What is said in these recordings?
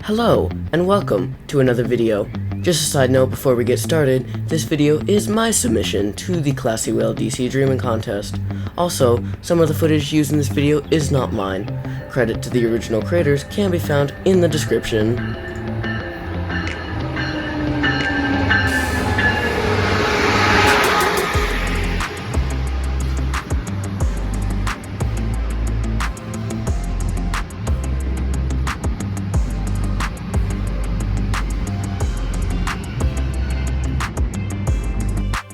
Hello, and welcome to another video. Just a side note before we get started, this video is my submission to the Classy Whale DC Dreaming Contest. Also, some of the footage used in this video is not mine. Credit to the original creators can be found in the description.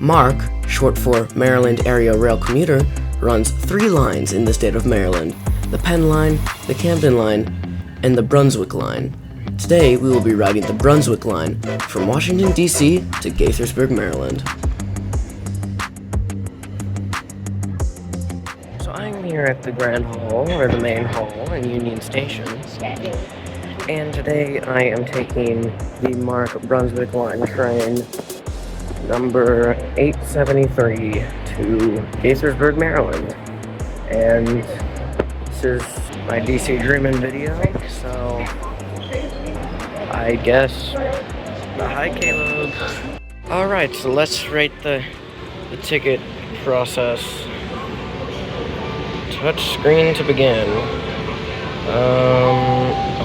MARC, short for Maryland Area Rail Commuter, runs 3 lines in the state of Maryland: the Penn Line, the Camden Line, and the Brunswick Line. Today we will be riding the Brunswick Line from Washington, D.C. to Gaithersburg, Maryland. So I'm here at the Grand Hall, or the main hall, in Union Station. And today I am taking the MARC Brunswick Line train number 873 to Gaithersburg, Maryland. And this is my DC Dreamin' video, so I guess hi Caleb. Alright, so let's rate the ticket process. Touch screen to begin.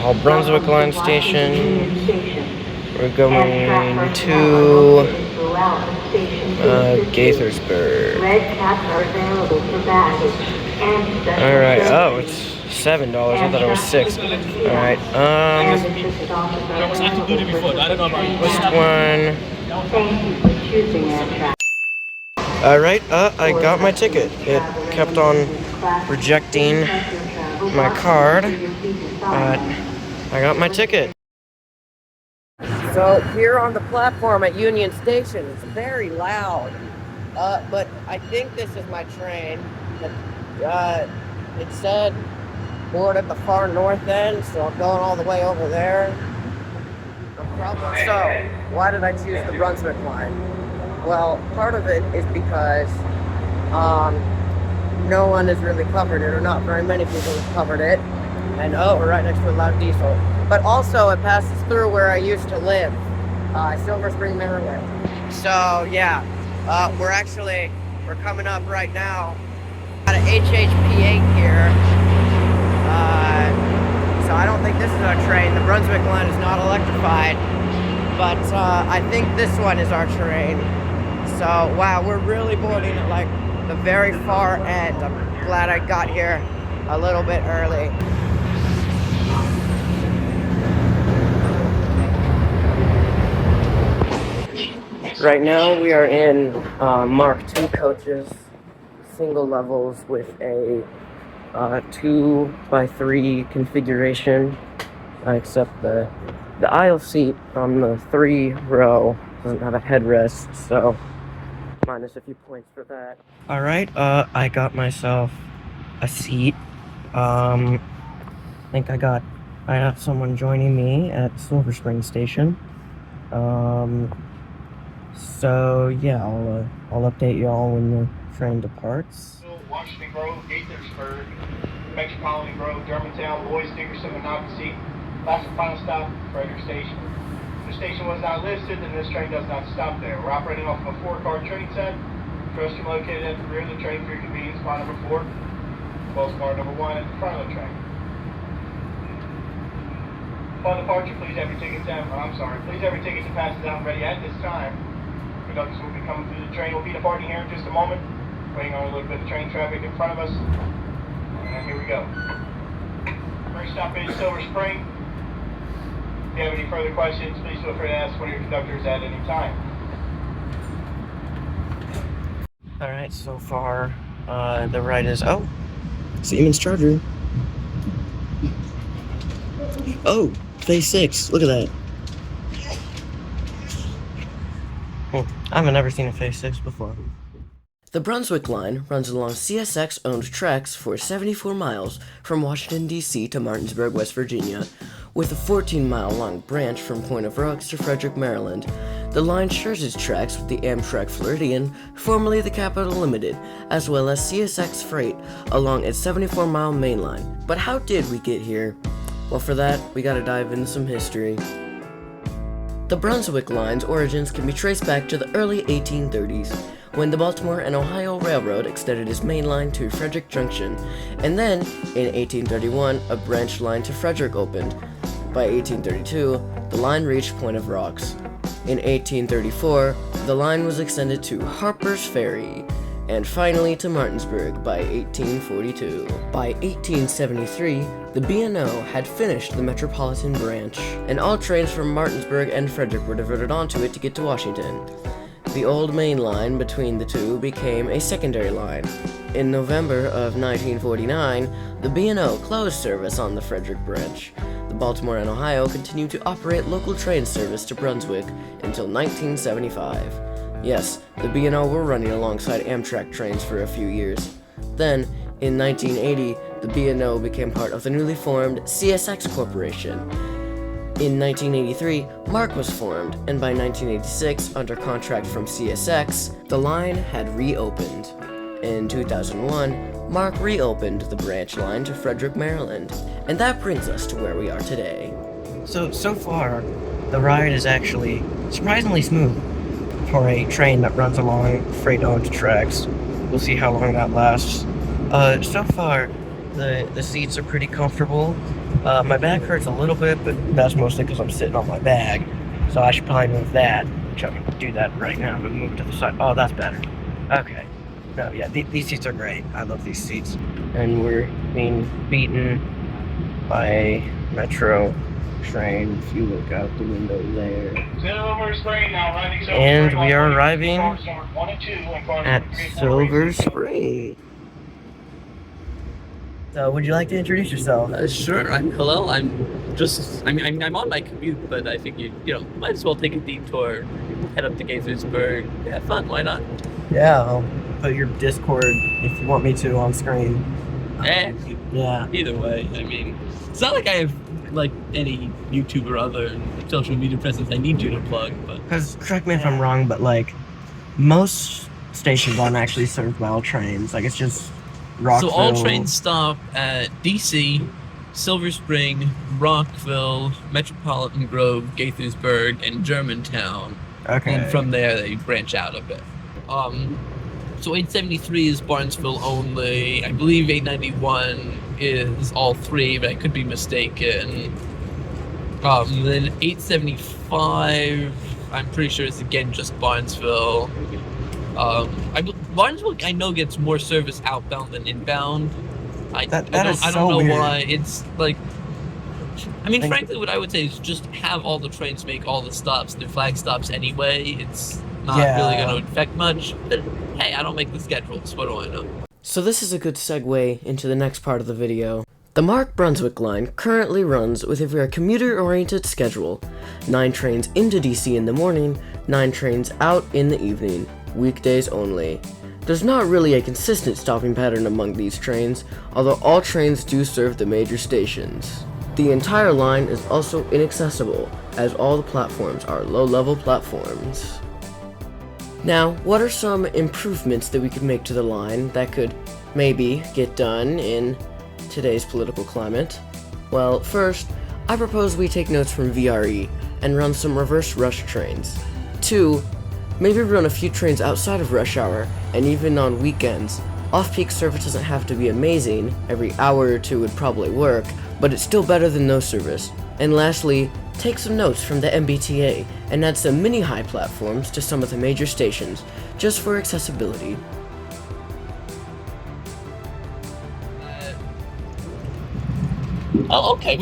Hall Brunswick Line Station. We're going to Gaithersburg. Red caps are available for baggage and special. Alright, oh, it's $7. I thought it was $6. Alright, which one? Thank you for choosing Amtrak. Alright, I got my ticket. It kept on rejecting my card, but I got my ticket. So here on the platform at Union Station, it's very loud, but I think this is my train. It said board at the far north end, so I'm going all the way over there. So, why did I choose the Brunswick Line? Well, part of it is because no one has really covered it, or not very many people have covered it. And oh, we're right next to a loud diesel. But also it passes through where I used to live, Silver Spring, Maryland. So yeah, we're coming up right now at an HHP8 here. So I don't think this is our train. The Brunswick Line is not electrified, but I think this one is our train. So wow, we're really boarding at like the very far end. I'm glad I got here a little bit early. Right now we are in MARC 2 coaches, single levels with a 2x3 configuration, except the aisle seat on the 3 row doesn't have a headrest, so minus a few points for that. Alright, I got myself a seat. I think I have someone joining me at Silver Spring Station. So yeah, I'll update y'all when the train departs. Washington Grove, Gaithersburg, Metropolitan Grove, Germantown, Boys, Dickerson, Monocacy. Last and final stop, Frederick Station. The station was not listed, and this train does not stop there. We're operating off of a 4-car train set. Restroom located at the rear of the train for your convenience, car number 4. Close car number 1 at the front of the train. Upon departure, please have your tickets please have your tickets and passes out and ready at this time. Conductors will be coming through the train. We'll be departing here in just a moment. Waiting on a little bit of train traffic in front of us. And here we go. First stop is Silver Spring. If you have any further questions, please feel free to ask one of your conductors at any time. Alright, so far, the ride is, oh, Siemens Charger. Oh, phase 6, look at that. I've never seen a phase 6 before. The Brunswick Line runs along CSX-owned tracks for 74 miles from Washington, D.C. to Martinsburg, West Virginia, with a 14-mile-long branch from Point of Rocks to Frederick, Maryland. The line shares its tracks with the Amtrak Floridian, formerly the Capital Limited, as well as CSX Freight along its 74-mile main line. But how did we get here? Well, for that, we gotta dive into some history. The Brunswick Line's origins can be traced back to the early 1830s, when the Baltimore and Ohio Railroad extended its main line to Frederick Junction, and then, in 1831, a branch line to Frederick opened. By 1832, the line reached Point of Rocks. In 1834, the line was extended to Harper's Ferry, and finally to Martinsburg by 1842. By 1873, the B&O had finished the Metropolitan Branch, and all trains from Martinsburg and Frederick were diverted onto it to get to Washington. The old main line between the two became a secondary line. In November of 1949, the B&O closed service on the Frederick branch. The Baltimore and Ohio continued to operate local train service to Brunswick until 1975. Yes, the B&O were running alongside Amtrak trains for a few years. Then, in 1980, the B&O became part of the newly formed CSX Corporation. In 1983, MARC was formed, and by 1986, under contract from CSX, the line had reopened. In 2001, MARC reopened the branch line to Frederick, Maryland, and that brings us to where we are today. So far, the ride is actually surprisingly smooth for a train that runs along freight-owned tracks. We'll see how long that lasts. So far, the seats are pretty comfortable. My back hurts a little bit, but that's mostly because I'm sitting on my bag. So I should probably move that. Which I'm going to do that right now, but move to the side. Oh, that's better. Okay. No, yeah, these seats are great. I love these seats. And we're being beaten by a metro train. If you look out the window there. And we are arriving at Silver Spring. So, would you like to introduce yourself? Sure. Hello. I'm on my commute, but I think you might as well take a detour, head up to Gaithersburg, have fun. Why not? Yeah, I'll put your Discord if you want me to on screen. Yeah. Either way, I mean, it's not like I have like any YouTube or other social media presence I need you to plug, but Because correct me if I'm wrong, but like most stations aren't actually served by all trains. Like it's just Rockville. So all trains stop at DC, Silver Spring, Rockville, Metropolitan Grove, Gaithersburg, and Germantown. Okay. And from there they branch out a bit. So 873 is Barnesville only. I believe 891 is all three, but I could be mistaken. Then 875, I'm pretty sure it's again just Barnesville. Barnesville I know gets more service outbound than inbound. I don't know weird. why. It's like, I mean, frankly, what I would say is just have all the trains make all the stops. They're flag stops anyway. It's not really going to affect much. But hey, I don't make the schedules. What do I know? So this is a good segue into the next part of the video. The MARC Brunswick line currently runs with a very commuter-oriented schedule. 9 trains into DC in the morning, 9 trains out in the evening, weekdays only. There's not really a consistent stopping pattern among these trains, although all trains do serve the major stations. The entire line is also inaccessible, as all the platforms are low-level platforms. Now, what are some improvements that we could make to the line that could maybe get done in today's political climate? Well, first, I propose we take notes from VRE and run some reverse rush trains. 2, maybe run a few trains outside of rush hour and even on weekends. Off-peak service doesn't have to be amazing, every hour or two would probably work, but it's still better than no service. And lastly, take some notes from the MBTA and add some mini-high platforms to some of the major stations, just for accessibility. Oh, okay.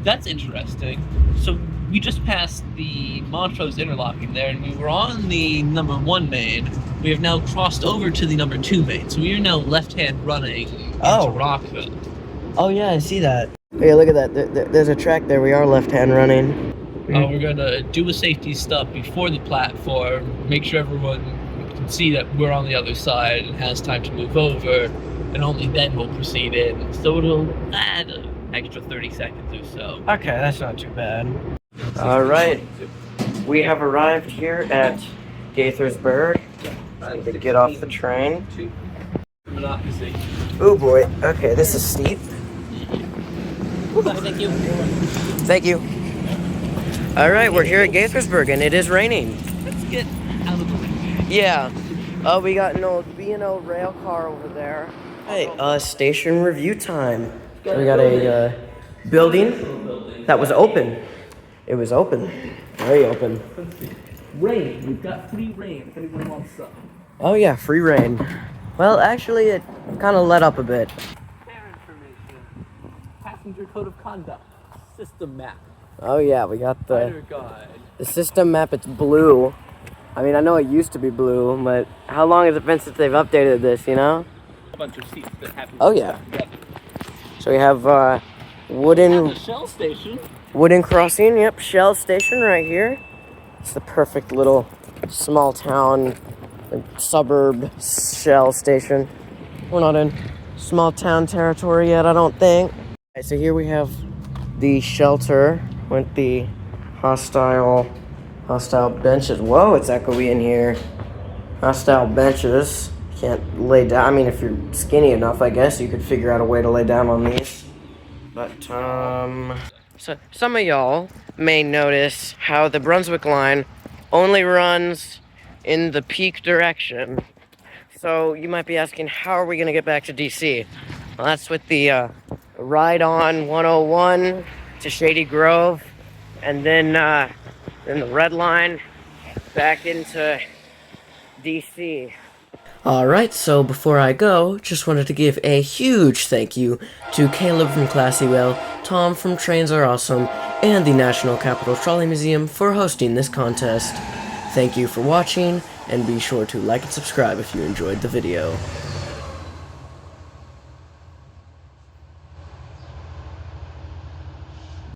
That's interesting. So we just passed the Montrose interlocking there, and we were on the number 1 main. We have now crossed over to the number 2 main, so we are now left-hand running into Rockville. Oh yeah, I see that. Hey, look at that. There's a track there. We are left-hand running. We're gonna do a safety stop before the platform, make sure everyone can see that we're on the other side and has time to move over, and only then we'll proceed in. So it'll add an extra 30 seconds or so. Okay, that's not too bad. Alright, we have arrived here at Gaithersburg. To get off the train. Oh boy, okay, this is steep. Thank you. Thank you. All right, we're here at Gaithersburg, and it is raining. Let's get out of the way. Yeah. We got an old B&O rail car over there. Hey, station review time. So we got a building that was open. It was open. Very open. Rain. We've got free rain if anyone wants some. Oh yeah, free reign. Well, actually, it kind of let up a bit. Fare information. Passenger code of conduct. System map. Oh yeah, we got Rider guide. the system map. It's blue. I mean, I know it used to be blue, but how long has it been since they've updated this, you know? A bunch of seats that happen. Oh, yeah. So we have wooden Shell station. wooden crossing. Yep, Shell station right here. It's the perfect little small town suburb Shell station. We're not in small town territory yet, I don't think. Alright, so here we have the shelter with the hostile benches. Whoa, it's echoey in here. Hostile benches. Can't lay down. I mean, if you're skinny enough, I guess you could figure out a way to lay down on these. But so some of y'all may notice how the Brunswick line only runs in the peak direction. So you might be asking, how are we gonna get back to DC? Well, that's with the ride on 101 to Shady Grove, and then the red line back into DC. Alright, so before I go, just wanted to give a huge thank you to Caleb from Classywell, Tom from Trains Are Awesome, and the National Capital Trolley Museum for hosting this contest. Thank you for watching, and be sure to like and subscribe if you enjoyed the video.